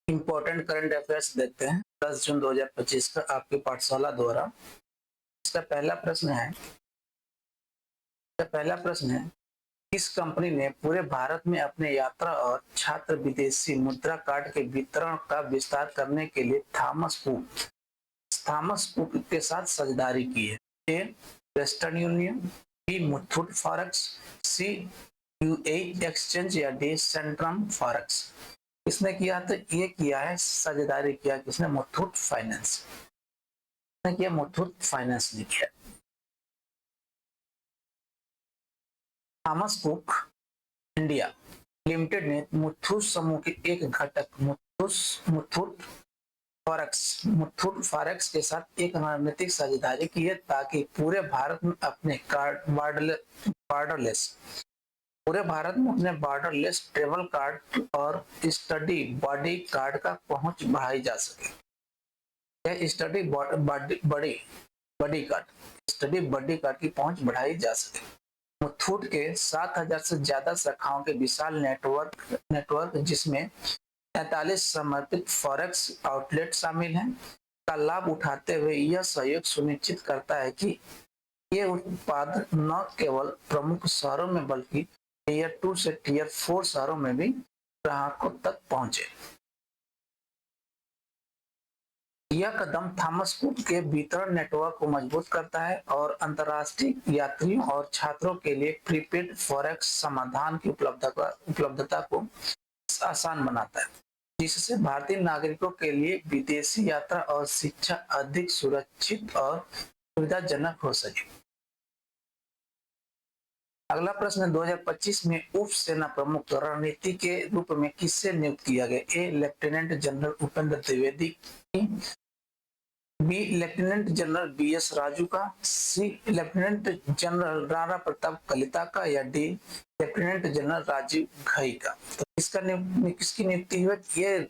Important current affairs देखते हैं 10 जून 2025 का आपकी पाठशाला द्वारा। इसका पहला प्रश्न है किस कंपनी ने पूरे भारत में अपने यात्रा और छात्र विदेशी मुद्रा कार्ड के वितरण का विस्तार करने के लिए थॉमस कुक के साथ साझेदारी की है? A Western Union, B Muthoot forex, C UAE exchange या डी सेंट्रम फॉरेक्स। किसने किया? तो ये किया है, साझेदारी किया किसने? मुथूट फाइनेंस ने किया, मुथूट फाइनेंस ने किया। थॉमस कुक इंडिया लिमिटेड ने मुथूट समूह के एक घटक मुथूट फॉरेक्स के साथ एक रणनीतिक साझेदारी की है ताकि पूरे भारत में अपने बॉर्डरलेस ट्रेवल कार्ड और स्टडी बॉडी कार्ड का पहुंच बढ़ाई जा सके। यह स्टडी बॉडी कार्ड की पहुंच बढ़ाई जा सके। मुथूट के 7,000 से ज्यादा शाखाओं के विशाल नेटवर्क जिसमें 43 समर्पित फॉरेक्स आउटलेट शामिल हैं का लाभ उठाते हुए यह सहयोग सुनिश्चित करता है कि ये उत्पाद न केवल प्रमुख शहरों में बल्कि टियर 2 से टियर 4 शहरों में भी ग्राहकों तक पहुंचे। यह कदम थॉमस कुक के वितरण नेटवर्क को मजबूत करता है और अंतर्राष्ट्रीय यात्रियों और छात्रों के लिए प्रीपेड फॉरेक्स समाधान की उपलब्धता को आसान बनाता है, जिससे भारतीय नागरिकों के लिए विदेशी यात्रा और शिक्षा अधिक सुरक्षित और सुविधाजनक हो सके। अगला प्रश्न 2025 में उप सेना प्रमुख रणनीति के रूप में किससे नियुक्त किया गया? A lieutenant general Upendra Dwivedi, B lieutenant general BS Raju का, C lieutenant general Rana Pratap Kalita का या D lieutenant general Rajiv Ghai का। तो किसकी नियुक्ति हुई? ये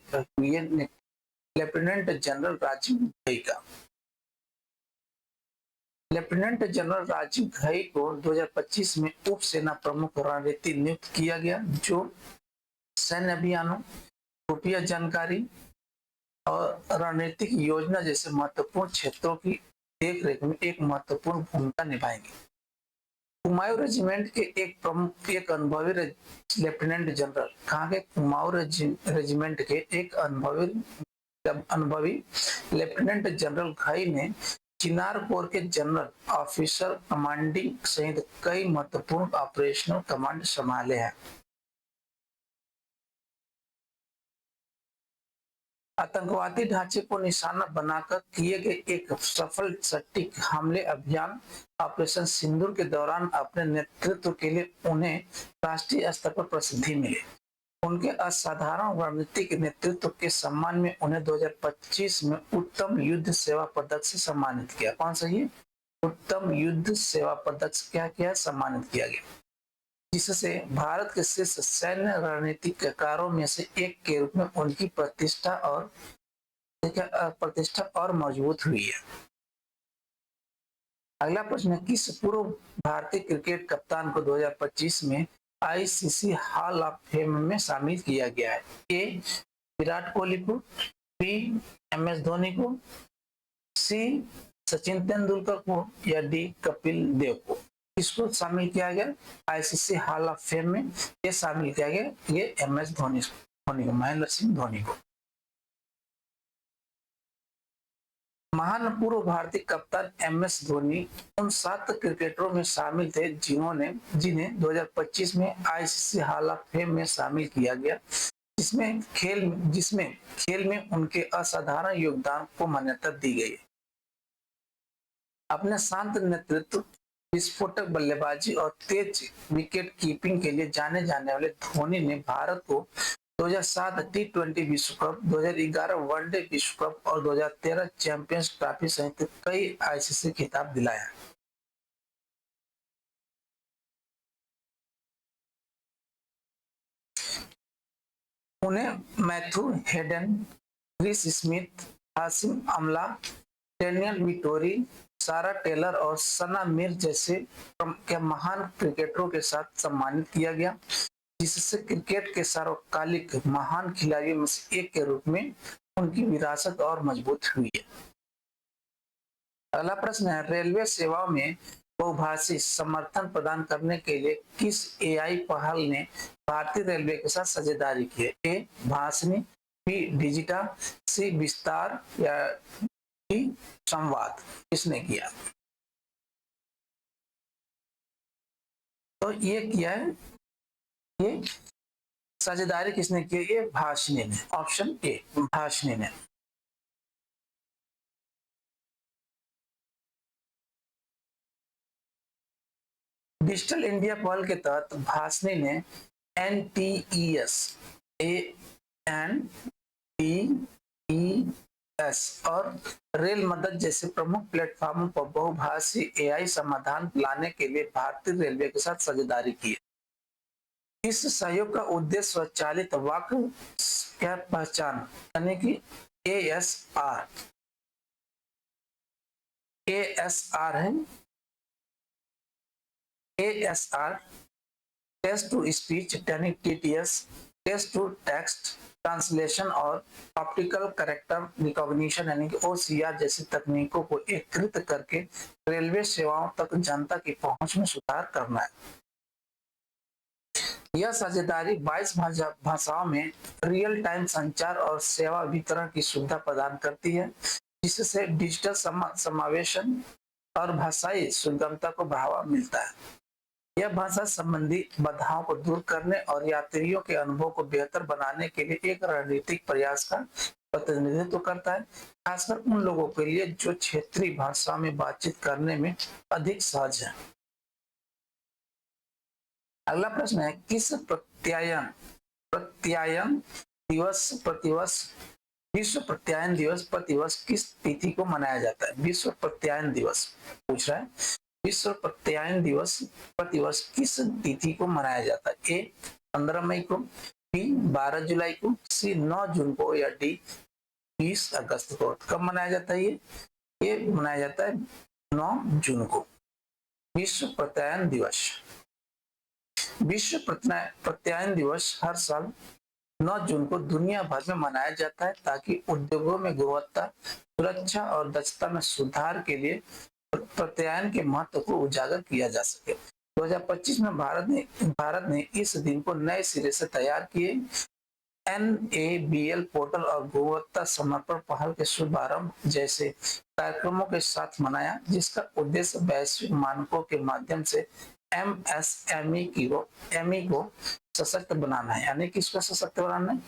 लेफ्टिनेंट जनरल राजीव घई का। लेफ्टिनेंट जनरल राजीव घई को 2025 में उप सेना प्रमुख रणनीति नियुक्त किया गया, जो सैन्य अभियानों, खुफिया जानकारी और रणनीतिक योजना जैसे महत्वपूर्ण क्षेत्रों की देखरेख में एक महत्वपूर्ण भूमिका निभाएंगे। कुमाऊं रेजिमेंट के एक अनुभवी लेफ्टिनेंट जनरल, कहाँ के? कुमाऊं रेजिमेंट के एक अनुभवी लेफ्टिनेंट जनरल घई ने चिनार कोर के जनरल ऑफिसर कमांडिंग सहित कई महत्वपूर्ण ऑपरेशनल कमांड संभाले हैं। आतंकवादी ढांचे को निशाना बनाकर किए गए एक सफल सटीक हमले अभियान ऑपरेशन सिंदूर के दौरान अपने नेतृत्व के लिए उन्हें राष्ट्रीय स्तर पर प्रसिद्धि मिली। उनके असाधारण रणनीतिक नेतृत्व के सम्मान में उन्हें 2025 में उत्तम युद्ध सेवा पदक से सम्मानित किया। कौन सा? ये उत्तम युद्ध सेवा पदक से क्या किया? सम्मानित किया गया, जिससे भारत के शीर्ष सैन्य रणनीतिकारों में से एक के रूप में उनकी प्रतिष्ठा और मजबूत हुई है। अगला प्रश्न, किस पूर्व भारतीय क्रिकेट कप्तान को 2025 में आईसीसी हॉल ऑफ फेम में शामिल किया गया है? ए विराट कोहली को, बी एमएस धोनी को, सी सचिन तेंदुलकर को या डी कपिल देव को। किसको शामिल किया गया आईसीसी हॉल ऑफ फेम में? ये शामिल किया गया ये एमएस धोनी को, महेंद्र सिंह धोनी को। महान पूर्व भारतीय कप्तान एमएस धोनी उन 7 क्रिकेटरों में शामिल थे जिन्हें 2025 में आईसीसी हॉल ऑफ फेम में शामिल किया गया, जिसमें खेल में उनके असाधारण योगदान को मान्यता दी गई। अपने शांत नेतृत्व, विस्फोटक बल्लेबाजी और तेज विकेट कीपिंग के लिए जाने जाने वाले धोनी ने भारत को 2007 टी20 विश्व कप, 2011 वनडे विश्व कप और 2013 चैंपियंस ट्रॉफी सहित कई आईसीसी खिताब दिलाया। उन्हें Matthew Hayden, Chris Smith, Hashim Amla, Daniel Vettori, सारा टेलर और सना मीर जैसे के महान क्रिकेटरों के साथ सम्मानित किया गया। जिससे क्रिकेट के सर्वकालिक महान खिलाड़ियों में से एक के रूप में उनकी विरासत और मजबूत हुई है। अगला प्रश्न है, रेलवे सेवाओं में बहुभाषी समर्थन प्रदान करने के लिए किस एआई पहल ने भारतीय रेलवे के साथ साझेदारी की है? ए भाषिनी, बी डिजिटा, सी विस्तार या डी संवाद। किसने किया? तो ये किया है, ये साझेदारी किसने की? ये भाषिनी ने। ऑप्शन ए भाषिनी ने। डिजिटल इंडिया पहल के तहत भाषिनी ने NTES, ANTES और रेल मदद जैसे प्रमुख प्लेटफॉर्मों पर बहुभाषी एआई समाधान लाने के लिए भारतीय रेलवे के साथ साझेदारी की है। इस सहयोग का उद्देश्य स्वचालित वाक्य क्या पहचान यानी कि ASR है। ASR टेस्ट टू स्पीच यानी TTS, test to text translation और ऑप्टिकल कैरेक्टर रिकॉग्निशन यानी कि OCR जैसी तकनीकों को एकीकृत करके रेलवे सेवाओं तक जनता की पहुंच में सुधार करना है। यह साझेदारी 22 भाषाओं में रियल टाइम संचार और सेवा वितरण की सुविधा प्रदान करती है, जिससे डिजिटल समावेशन और भाषाई सुगमता को बढ़ावा मिलता है। यह भाषा संबंधी बाधाओं को दूर करने और यात्रियों के अनुभव को बेहतर बनाने के लिए एक रणनीतिक प्रयास का प्रतिनिधित्व करता है, खासकर उन लोगों के लिए जो क्षेत्रीय भाषा में बातचीत करने में अधिक सहज है। अगला प्रश्न है, किस प्रत्यायन दिवस प्रतिवर्ष विश्व प्रत्यायन दिवस प्रतिवर्ष किस तिथि को मनाया जाता है? विश्व प्रत्यायन दिवस पूछ रहा है। विश्व प्रत्यायन दिवस प्रतिवर्ष किस तिथि को मनाया जाता है? ए 15 मई को, बी 12 जुलाई को, सी 9 जून को या डी 20 अगस्त को। कब मनाया जाता है? ये मनाया जाता है 9 जून को, विश्व प्रत्यायन दिवस। विश्व प्रत्यायन दिवस हर साल 9 जून को दुनिया भर में मनाया जाता है ताकि उद्योगों में गुणवत्ता, सुरक्षा और दक्षता में सुधार के लिए प्रत्यायन के महत्व को उजागर किया जा सके। 2025 में भारत ने इस दिन को नए सिरे से तैयार किए NABL पोर्टल और गुणवत्ता समर्पण पहल के शुभारंभ जैसे कार्यक्रमों के साथ मनाया, जिसका उद्देश्य वैश्विक मानकों के माध्यम से MSME को सशक्त बनाना है। यानी किसको सशक्त बनाना है?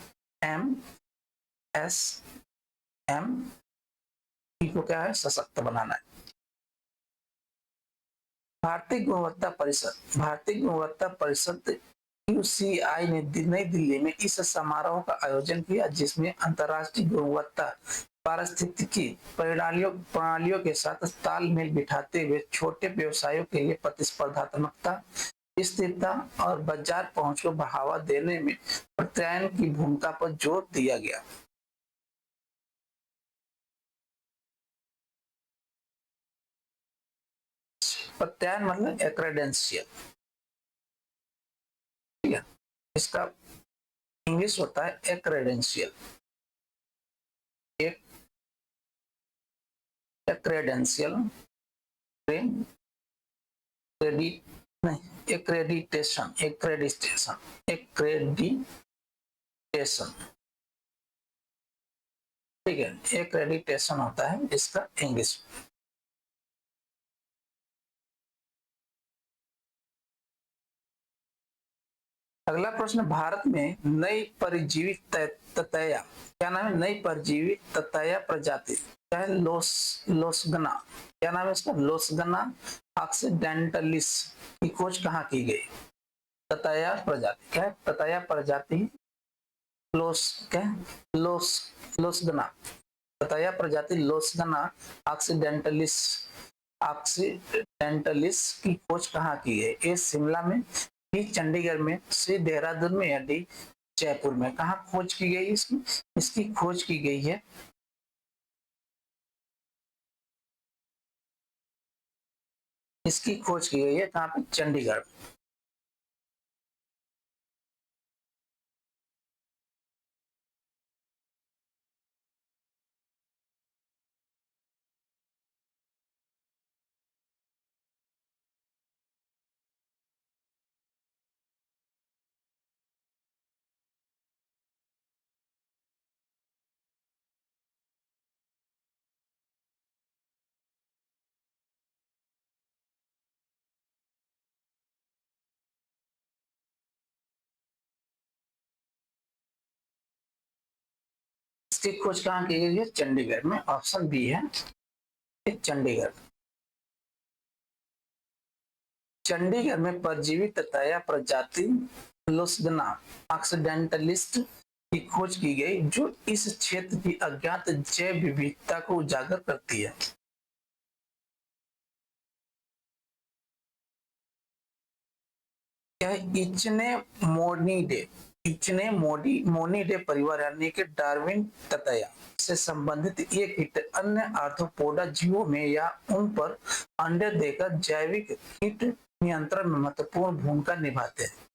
MSME को क्या है? सशक्त बनाना है। भारतीय गुणवत्ता परिषद QCI ने नई दिल्ली में इस समारोह का आयोजन किया, जिसमें अंतर्राष्ट्रीय गुणवत्ता पारिस्थितिकी प्रणालियों के साथ तालमेल बिठाते हुए छोटे व्यवसायों के लिए प्रतिस्पर्धात्मकता, स्थिरता और बाजार पहुंच को बढ़ावा देने में प्रत्यायन की भूमिका पर जोर दिया गया। प्रत्यायन मतलब एक्रेडेंशियल, ठीक है, इसका इंग्लिश होता है एक्रेडेंशियल। एक्रेडेंशियल एक्रेडिटेशन ठीक है, एक्रेडिटेशन होता है इसका इंग्लिश। अगला प्रश्न, भारत में नई परजीवी ततैया, क्या नाम है? नई परजीवी ततैया प्रजाति क्या है? लोसगना, क्या नाम है इसका? लोसगना ऑक्सीडेंटलिस की खोज कहाँ की गई? ततैया प्रजाति क्या है? ततैया प्रजाति लोसगना, ततैया प्रजाति लोसगना ऑक्सीडेंटलिस की खोज कहाँ की है? ए शिमला में, बी चंडीगढ़ में, सी देहरादून में या डी जयपुर में। कहाँ खोज की गई? इसकी खोज की गई है कहाँ पे? चंडीगढ़। इसकी खोज कहाँ की गई है? चंडीगढ़ में। ऑप्शन बी है चंडीगढ़। चंडीगढ़ में परजीवी ततैया प्रजाति लुस्गना ऑक्सीडेंटलिस्ट की खोज की गई, जो इस क्षेत्र की अज्ञात जैव विविधता को उजागर करती है। यह इचने मोनिडे परिवार यानी कि डार्विन ततैया से संबंधित ये कीट अन्य आर्थ्रोपोडा जीवों में या उन पर अंडे देकर जैविक कीट नियंत्रण में महत्वपूर्ण भूमिका निभाते हैं।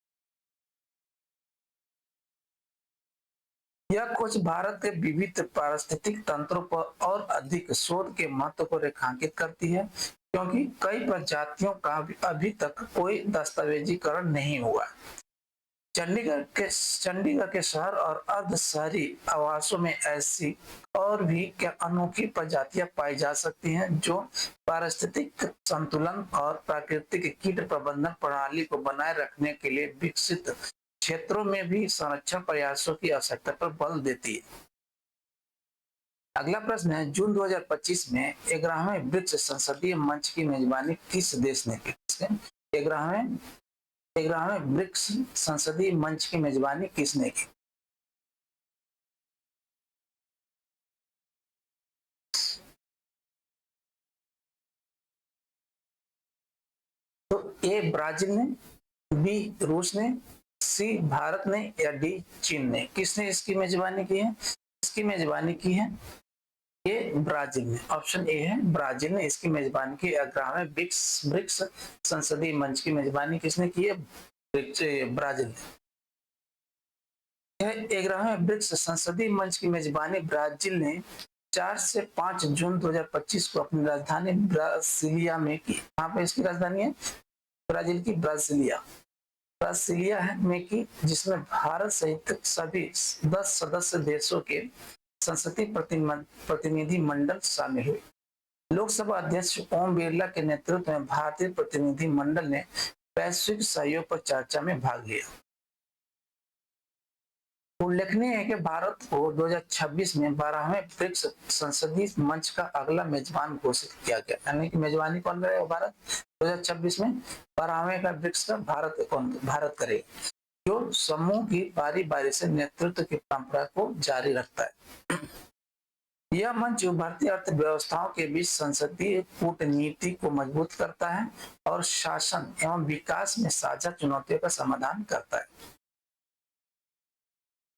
यह खोज भारत के विविध पारिस्थितिक तंत्रों पर और अधिक शोध के महत्व को रेखांकित करती है, क्योंकि कई प्रजातियों का अभी तक कोई दस्तावेजीकरण नहीं हुआ। चंडीगढ़ के शहर और अर्ध शहरी आवासों में ऐसी और भी क्या अनोखी प्रजातियां पाई जा सकती हैं, जो पारिस्थितिक संतुलन और प्राकृतिक कीट प्रबंधन प्रणाली को बनाए रखने के लिए विकसित क्षेत्रों में भी संरक्षण प्रयासों की आवश्यकता पर बल देती है। अगला प्रश्न है, जून 2025 में 11वें ब्रिक्स संसदीय मंच की मेजबानी किस देश ने की? 11वें ब्रिक्स संसदीय मंच की मेजबानी किसने की? तो ए ब्राजील ने, बी रूस ने, सी भारत ने या डी चीन ने? किसने इसकी मेजबानी की है? इसकी मेजबानी की है ये ब्राजील ने। ऑप्शन ए है ब्राजील ने इसकी मेजबानी की। 11वें ब्रिक्स संसदीय मंच की मेजबानी किसने की है? ब्राजील ने। 11वें ब्रिक्स संसदीय मंच की मेजबानी ब्राजील ने 4 से 5 जून 2025 को अपनी राजधानी ब्रासिलिया में की। कहाँ पे इसकी राजधानी है? ब्राजील की ब्रासिलिया में की, जिसमें भारत सहित सभी 10 सदस्य देशों के संसदीय प्रतिनिधि मंडल शामिल हुए। लोकसभा अध्यक्ष ओम बिरला के नेतृत्व में भारतीय प्रतिनिधि मंडल ने वैश्विक सहयोग पर चर्चा में भाग लिया। उल्लेखनीय है कि भारत को 2026 में 12वें ब्रिक्स संसदीय मंच का अगला मेजबान घोषित किया गया। यानी कि मेजबानी कौन करेगा? भारत। 2026 में 12वें का ब्रिक्स का भारत करेगा, जो समूह की बारी बारी से नेतृत्व की परंपरा को जारी रखता है। यह मंच भारतीय अर्थव्यवस्थाओं के बीच संसदीय कूटनीति को मजबूत करता है और शासन एवं विकास में साझा चुनौतियों का समाधान करता है।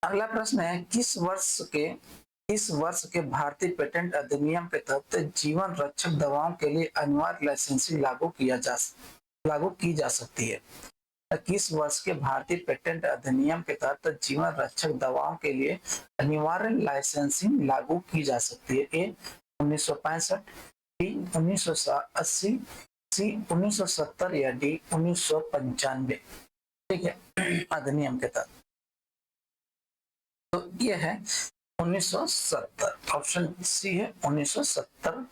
अगला प्रश्न है, किस वर्ष के भारतीय पेटेंट अधिनियम के तहत जीवन रक्षक दवाओं के लिए अनिवार्य लाइसेंसिंग लागू की जा सकती है? किस वर्ष के भारतीय पेटेंट अधिनियम के तहत जीवन रक्षक दवाओं के लिए अनिवार्य लाइसेंसिंग लागू की जा सकती है? ए 1965, बी 1980, सी 1970 या डी 1995? ठीक है, अधिनियम के तहत। तो ये है 1970। ऑप्शन सी है 1970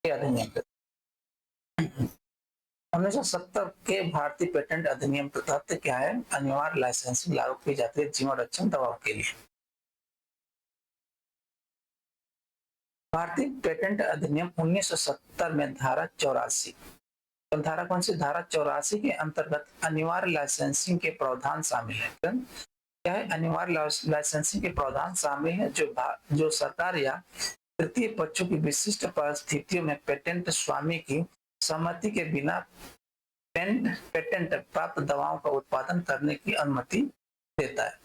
के अधिनियम के 1970 के भारतीय पेटेंट अधिनियम के तहत क्या है? अनिवार्य लाइसेंसिंग लागू की जाती है जीवन रक्षक दवाओं के लिए। भारतीय पेटेंट अधिनियम 1970 में धारा 84, धारा कौन सी? धारा 84 के अंतर्गत अनिवार्य लाइसेंसिंग के प्रावधान शामिल है। क्या है? अनिवार्य लाइसेंसिंग के प्रावधान शामिल है जो सरकार या तृतीय पक्षों की विशिष्ट परिस्थितियों में पेटेंट स्वामी की सहमति के बिना पेटेंट प्राप्त दवाओं का उत्पादन करने की अनुमति देता है।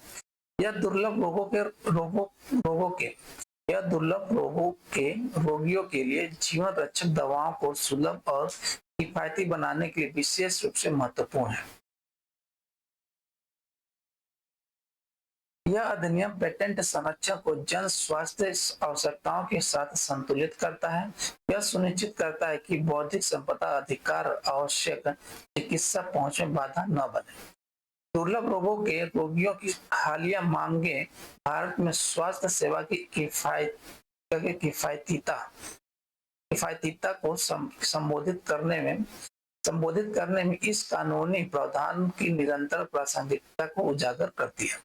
यह दुर्लभ रोगों के रोगियों के लिए जीवन रक्षक दवाओं को सुलभ और किफायती बनाने के लिए विशेष रूप से महत्वपूर्ण है। यह अधिनियम पेटेंट संरक्षण को जन स्वास्थ्य आवश्यकताओं के साथ संतुलित करता है। यह सुनिश्चित करता है कि बौद्धिक संपदा अधिकार आवश्यक चिकित्सा पहुंच में बाधा न बने। दुर्लभ रोगों के रोगियों की हालिया मांगे भारत में स्वास्थ्य सेवा की किफायतीता को संबोधित करने में इस कानूनी प्रावधान की निरंतर प्रासंगिकता को उजागर करती है।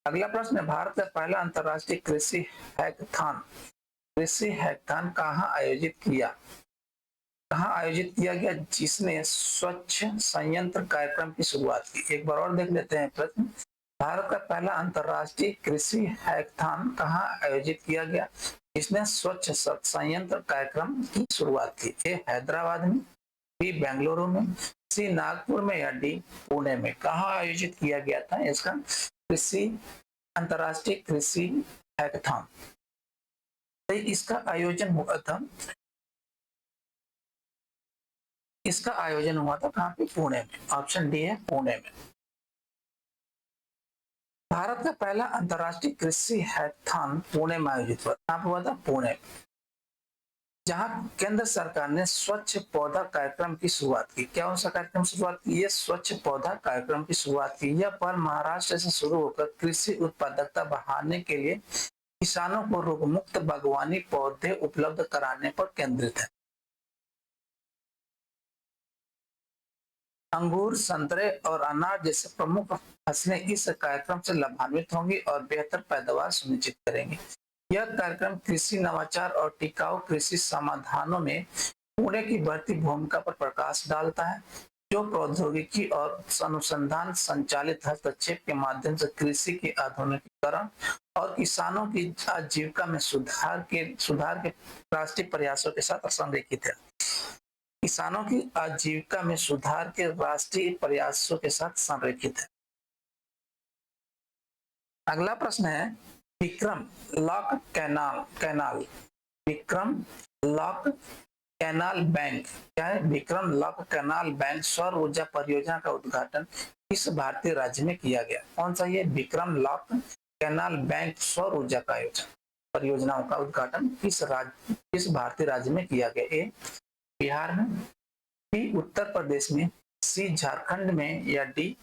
अगला प्रश्न है, भारत का पहला अंतर्राष्ट्रीय कृषि हैकाथॉन कहाँ आयोजित किया गया जिसने स्वच्छ संयंत्र कार्यक्रम की शुरुआत की। एक बार और देख लेते हैं प्रश्न। भारत का पहला अंतर्राष्ट्रीय कृषि हैकाथॉन कहाँ आयोजित किया गया जिसने स्वच्छ संयंत्र कार्यक्रम की शुरुआत की। ए हैदराबाद में, बी बेंगलुरु में, सी नागपुर में या डी पुणे में। कहाँ आयोजित किया गया था इसका अंतर्राष्ट्रीय कृषि हैकाथॉन? तो इसका आयोजन हुआ था कहाँ पे? पुणे में। ऑप्शन डी है पुणे में। भारत का पहला अंतर्राष्ट्रीय कृषि हैकाथॉन पुणे में आयोजित हुआ। कहाँ हुआ था? पुणे में, जहां केंद्र सरकार ने स्वच्छ पौधा कार्यक्रम की शुरुआत की। क्या सा कार्यक्रम शुरुआत की? ये स्वच्छ पौधा कार्यक्रम की शुरुआत की। यह पहल महाराष्ट्र से शुरू होकर कृषि उत्पादकता बढ़ाने के लिए किसानों को रोग मुक्त बागवानी पौधे उपलब्ध कराने पर केंद्रित है। अंगूर, संतरे और अनार जैसे प्रमुख फसलें इस कार्यक्रम से लाभान्वित होंगी और बेहतर पैदावार सुनिश्चित करेंगी। यह कार्यक्रम कृषि नवाचार और टिकाऊ कृषि समाधानों में पुणे की बढ़ती भूमिका पर प्रकाश डालता है, जो प्रौद्योगिकी और अनुसंधान संचालित हस्तक्षेप के माध्यम से कृषि के आधुनिकीकरण और किसानों की आजीविका में सुधार के राष्ट्रीय प्रयासों के साथ संरेखित है। किसानों की आजीविका में सुधार के राष्ट्रीय प्रयासों के साथ संरेखित है। अगला प्रश्न है, विक्रम लॉक कैनाल बैंक क्या है? विक्रम लॉक कैनाल बैंक सौर ऊर्जा परियोजना का उद्घाटन किस भारतीय राज्य में किया गया? कौन सा ये विक्रम लॉक कैनाल बैंक सौर ऊर्जा का परियोजनाओं का उद्घाटन किस भारतीय राज्य में किया गया? ए बिहार में, बी उत्तर प्रदेश में, सी झारखंड में या डी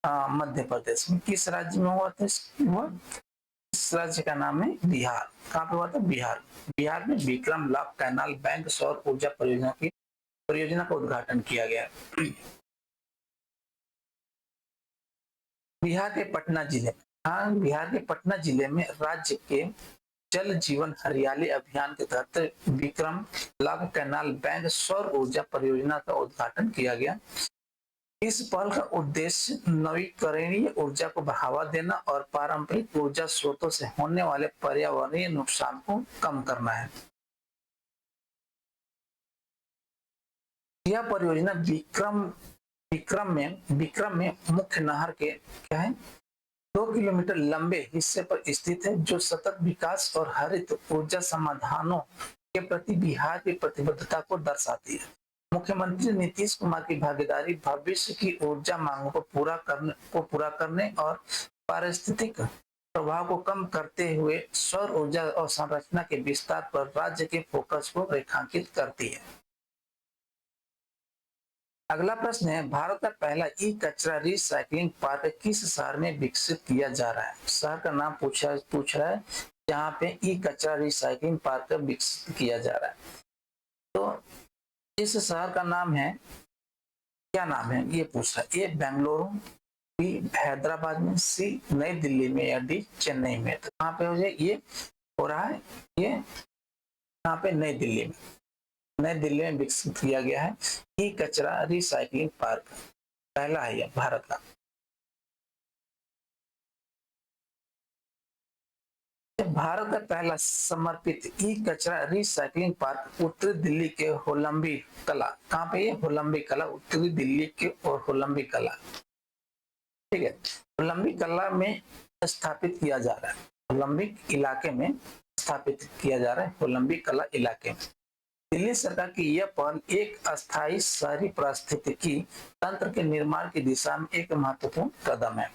मध्य प्रदेश में। किस राज्य में हुआ था? इस राज्य का नाम है बिहार। कहाँ पे हुआ था? बिहार में विक्रम लॉक कैनाल बैंक सौर ऊर्जा परियोजना का उद्घाटन किया गया। बिहार के पटना जिले में राज्य के जल जीवन हरियाली अभियान के तहत विक्रम लॉक कैनाल बैंक सौर ऊर्जा परियोजना का उद्घाटन किया गया। इस पहल का उद्देश्य नवीकरणीय ऊर्जा को बढ़ावा देना और पारंपरिक ऊर्जा स्रोतों से होने वाले पर्यावरणीय नुकसान को कम करना है। यह परियोजना विक्रम में मुख्य नहर के क्या है 2 किलोमीटर लंबे हिस्से पर स्थित है, जो सतत विकास और हरित ऊर्जा समाधानों के प्रति बिहार की प्रतिबद्धता को दर्शाती है। मुख्यमंत्री नीतीश कुमार की भागीदारी भविष्य की ऊर्जा मांगों को पूरा करने और पारिस्थितिक प्रभाव को कम करते हुए सौर ऊर्जा और संरचना के विस्तार पर राज्य के फोकस को रेखांकित करती है। अगला प्रश्न है, भारत का पहला ई कचरा रिसाइकलिंग पार्क किस शहर में विकसित किया जा रहा है? शहर का नाम पूछ रहा है जहाँ पे ई कचरा रिसाइकलिंग पार्क विकसित किया जा रहा है। तो इस शहर का नाम है, क्या नाम है ये पूछ रहा है। ए बेंगलुरु, बी हैदराबाद में, सी नई दिल्ली में या डी चेन्नई में। तो कहाँ पे हो जाए? ये हो रहा है ये यहाँ पे नई दिल्ली में विकसित किया गया है ई कचरा रिसाइकलिंग पार्क। पहला है यह भारत का। भारत का पहला समर्पित ई कचरा रिसाइकलिंग पार्क उत्तरी दिल्ली के होलंबी कला। कहाँ पे? ये होलंबी कला, उत्तरी दिल्ली के और होलंबी कला, ठीक है, होलंबी कला में स्थापित किया जा रहा है। होलंबी इलाके में स्थापित किया जा रहा है, होलंबी कला इलाके में। दिल्ली सरकार की यह पहल एक अस्थायी शहरी पारिस्थितिकी तंत्र के निर्माण की दिशा में एक महत्वपूर्ण कदम है।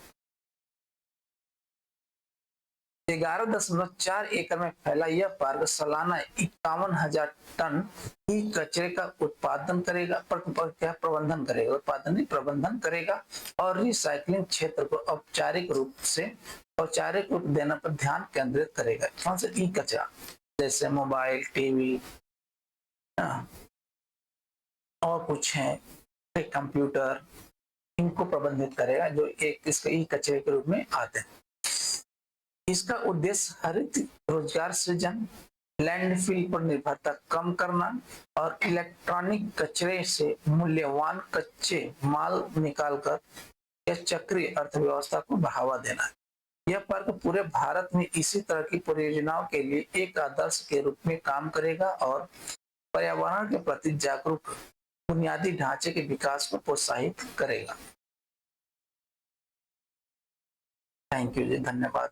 11.4 एकड़ में फैला यह पार्क सालाना 51,000 टन ई कचरे का प्रबंधन करेगा और रिसाइकलिंग क्षेत्र को औपचारिक रूप देने पर ध्यान केंद्रित करेगा। कौन सा? ई कचरा, जैसे मोबाइल, टीवी और कुछ है, कंप्यूटर, इनको प्रबंधित करेगा जो एक इसके ई कचरे के रूप में आते हैं। इसका उद्देश्य हरित रोजगार सृजन, लैंडफिल पर निर्भरता कम करना और इलेक्ट्रॉनिक कचरे से मूल्यवान कच्चे माल निकालकर यह चक्रीय अर्थव्यवस्था को बढ़ावा देना है। यह पार्क पूरे भारत में इसी तरह की परियोजनाओं के लिए एक आदर्श के रूप में काम करेगा और पर्यावरण के प्रति जागरूक बुनियादी ढांचे के विकास को प्रोत्साहित करेगा। थैंक यू जी, धन्यवाद।